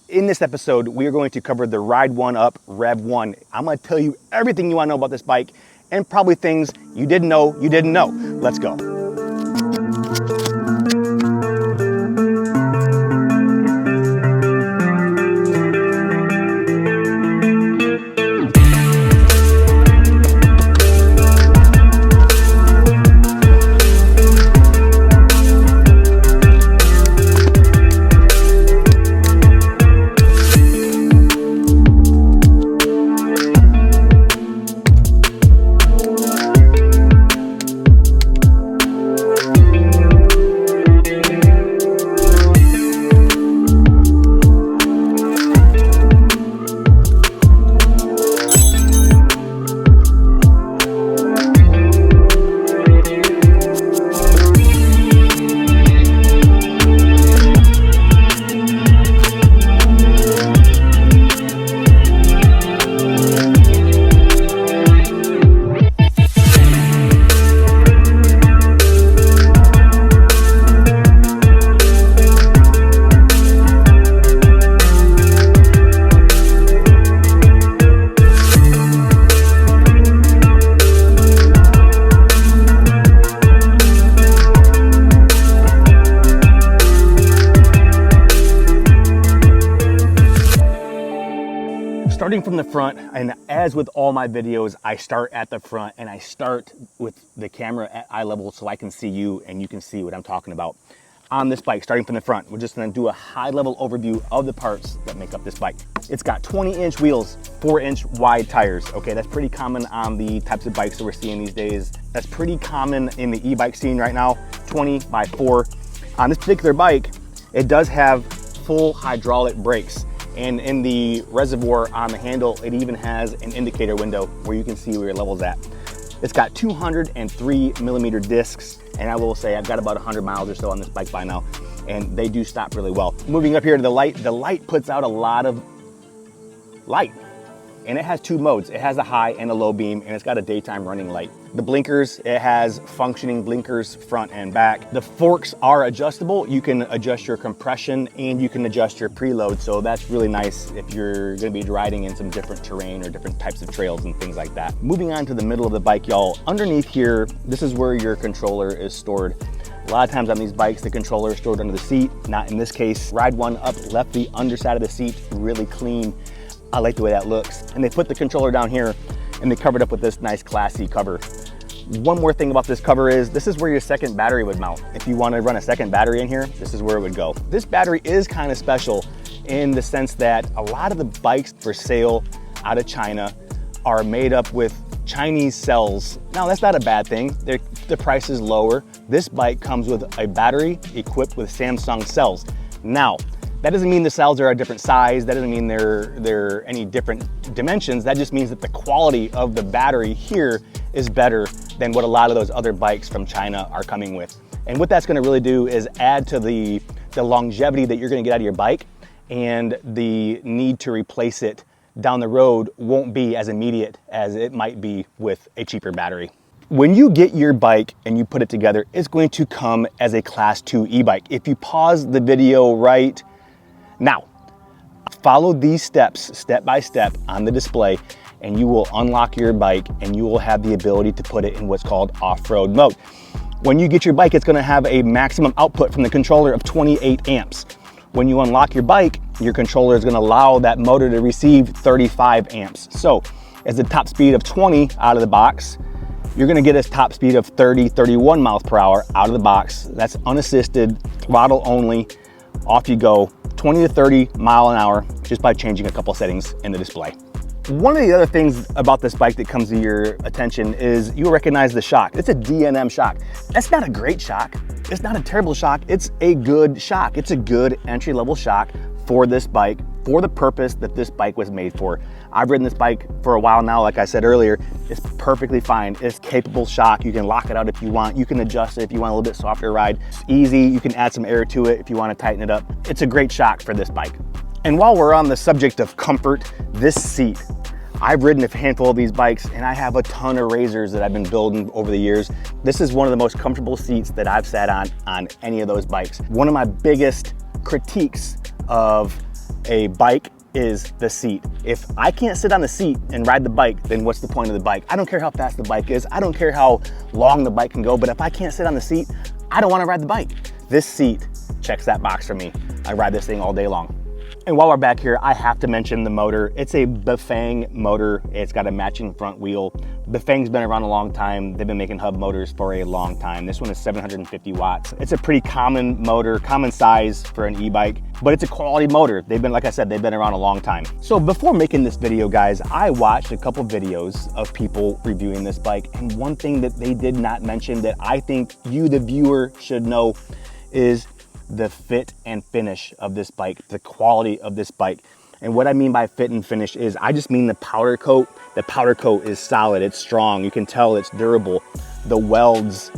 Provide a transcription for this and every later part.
In this episode, we are going to cover the Ride1Up Revv 1. I'm going to tell you everything you want to know about this bike and probably things you didn't know. Let's go. Starting from the front, and as with all my videos, I start at the front and I start with the camera at eye level so I can see you and you can see what I'm talking about. On this bike, starting from the front, we're just gonna do a high level overview of the parts that make up this bike. It's got 20-inch wheels, 4-inch wide tires. Okay, that's pretty common on the types of bikes that we're seeing these days. That's pretty common in the e-bike scene right now, 20x4. On this particular bike, it does have full hydraulic brakes. And in the reservoir on the handle, it even has an indicator window where you can see where your level's at. It's got 203mm discs, and I will say I've got about 100 miles or so on this bike by now, and they do stop really well. Moving up here to the light puts out a lot of light. And it has two modes. It has a high and a low beam, and it's got a daytime running light. The blinkers, it has functioning blinkers front and back. The forks are adjustable. You can adjust your compression and you can adjust your preload. So that's really nice if you're gonna be riding in some different terrain or different types of trails and things like that. Moving on to the middle of the bike, y'all. Underneath here, this is where your controller is stored. A lot of times on these bikes, the controller is stored under the seat. Not in this case. Ride1Up left the underside of the seat really clean. I like the way that looks. And they put the controller down here and they covered up with this nice classy cover. One more thing about this cover is this is where your second battery would mount. If you want to run a second battery in here, this is where it would go. This battery is kind of special in the sense that a lot of the bikes for sale out of China are made up with Chinese cells. Now that's not a bad thing. The price is lower. This bike comes with a battery equipped with Samsung cells. Now, that doesn't mean the cells are a different size. That doesn't mean they're any different dimensions. That just means that the quality of the battery here is better than what a lot of those other bikes from China are coming with. And what that's gonna really do is add to the longevity that you're gonna get out of your bike, and the need to replace it down the road won't be as immediate as it might be with a cheaper battery. When you get your bike and you put it together, it's going to come as a Class 2 e-bike. If you pause the video right now, follow these steps, step by step on the display, and you will unlock your bike and you will have the ability to put it in what's called off-road mode. When you get your bike, it's gonna have a maximum output from the controller of 28 amps. When you unlock your bike, your controller is gonna allow that motor to receive 35 amps. So as a top speed of 20 out of the box, you're gonna get a top speed of 30, 31 miles per hour out of the box. That's unassisted, throttle only, off you go. 20 to 30 mile an hour just by changing a couple settings in the display. One of the other things about this bike that comes to your attention is you'll recognize the shock. It's a D&M shock. That's not a great shock. It's not a terrible shock. It's a good shock. It's a good entry-level shock for this bike, for the purpose that this bike was made for. I've ridden this bike for a while now, like I said earlier. It's perfectly fine. It's capable shock. You can lock it out if you want. You can adjust it if you want a little bit softer ride. It's easy. You can add some air to it if you want to tighten it up. It's a great shock for this bike. And while we're on the subject of comfort, this seat, I've ridden a handful of these bikes and I have a ton of razors that I've been building over the years. This is one of the most comfortable seats that I've sat on any of those bikes. One of my biggest critiques of a bike is the seat. If I can't sit on the seat and ride the bike, then what's the point of the bike? I don't care how fast the bike is. I don't care how long the bike can go, but if I can't sit on the seat, I don't want to ride the bike. This seat checks that box for me. I ride this thing all day long. And while we're back here, I have to mention the motor. It's a Bafang motor. It's got a matching front wheel. Bafang's been around a long time. They've been making hub motors for a long time. This one is 750 watts. It's a pretty common motor, common size for an e-bike, but it's a quality motor. They've been, like I said, they've been around a long time. So before making this video, guys, I watched a couple videos of people reviewing this bike. And one thing that they did not mention that I think you, the viewer, should know is the fit and finish of this bike, the quality of this bike. And what I mean by fit and finish is I just mean the powder coat. The powder coat is solid, it's strong. You can tell it's durable. The welds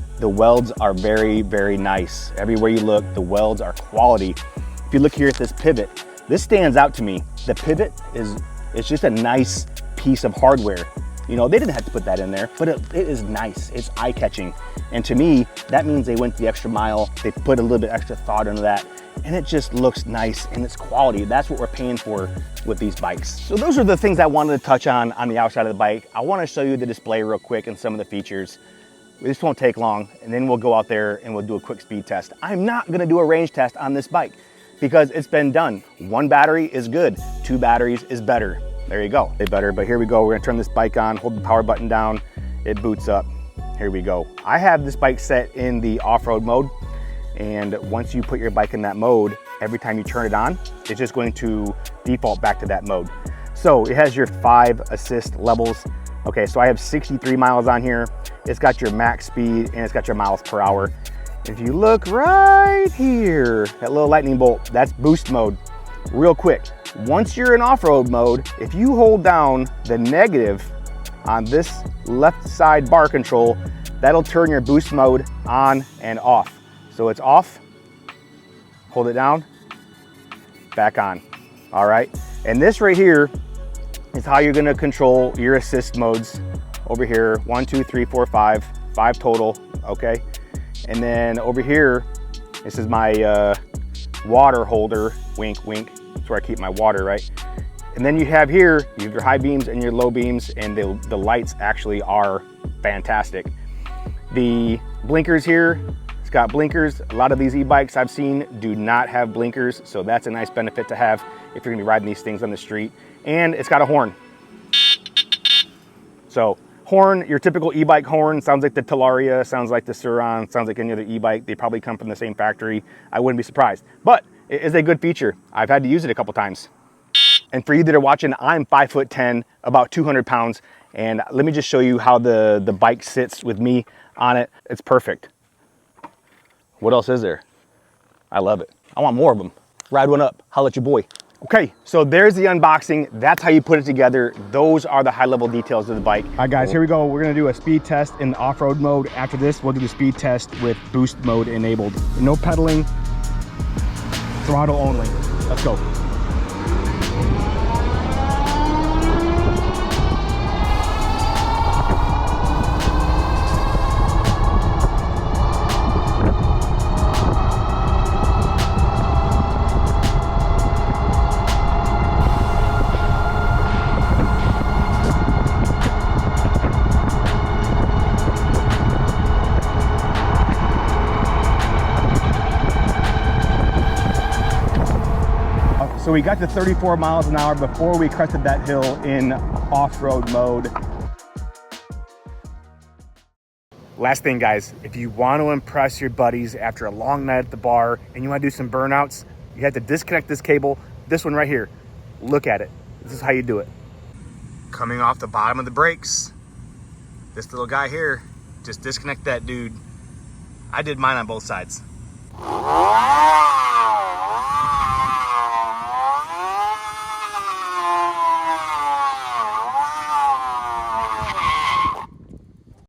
are very, very nice. Everywhere you look, the welds are quality. If you look here at this pivot, this stands out to me. The pivot it's just a nice piece of hardware. You know, they didn't have to put that in there, but it is nice. It's eye-catching. And to me, that means they went the extra mile. They put a little bit extra thought into that, and it just looks nice and it's quality. That's what we're paying for with these bikes. So those are the things I wanted to touch on the outside of the bike. I want to show you the display real quick and some of the features. This won't take long, and then we'll go out there and we'll do a quick speed test. I'm not going to do a range test on this bike because it's been done. 1 battery is good, 2 batteries is better. There you go. They better, but here we go. We're gonna turn this bike on, hold the power button down, it boots up. Here we go. I have this bike set in the off-road mode, and once you put your bike in that mode, every time you turn it on, it's just going to default back to that mode. So it has your 5 assist levels. Okay, so I have 63 miles on here. It's got your max speed and it's got your miles per hour. If you look right here, that little lightning bolt, that's boost mode. Real quick, once you're in off-road mode, if you hold down the negative on this left side bar control, that'll turn your boost mode on and off. So it's off, hold it down, back on. All right, and this right here is how you're gonna control your assist modes over here. 1, 2, 3, 4, 5 total, okay? And then over here, this is my water holder, wink, wink. That's where I keep my water, right? And then you have here, you have your high beams and your low beams, and the lights actually are fantastic. The blinkers here, it's got blinkers. A lot of these e-bikes I've seen do not have blinkers, so that's a nice benefit to have if you're gonna be riding these things on the street. And it's got a horn. So horn, your typical e-bike horn, sounds like the Talaria, sounds like the Suron, sounds like any other e-bike. They probably come from the same factory. I wouldn't be surprised, but it is a good feature. I've had to use it a couple times. And for you that are watching, I'm 5'10", about 200 pounds. And let me just show you how the bike sits with me on it. It's perfect. What else is there? I love it. I want more of them. Ride one up, holla at your boy. Okay, so there's the unboxing. That's how you put it together. Those are the high-level details of the bike. All right, guys, here we go. We're gonna do a speed test in the off-road mode. After this, we'll do the speed test with boost mode enabled. No pedaling, throttle only. Let's go. So we got to 34 miles an hour before we crested that hill in off-road mode. Last thing, guys, if you want to impress your buddies after a long night at the bar and you want to do some burnouts, you have to disconnect this cable, this one right here. Look at it. This is how you do it. Coming off the bottom of the brakes, this little guy here, just disconnect that dude. I did mine on both sides.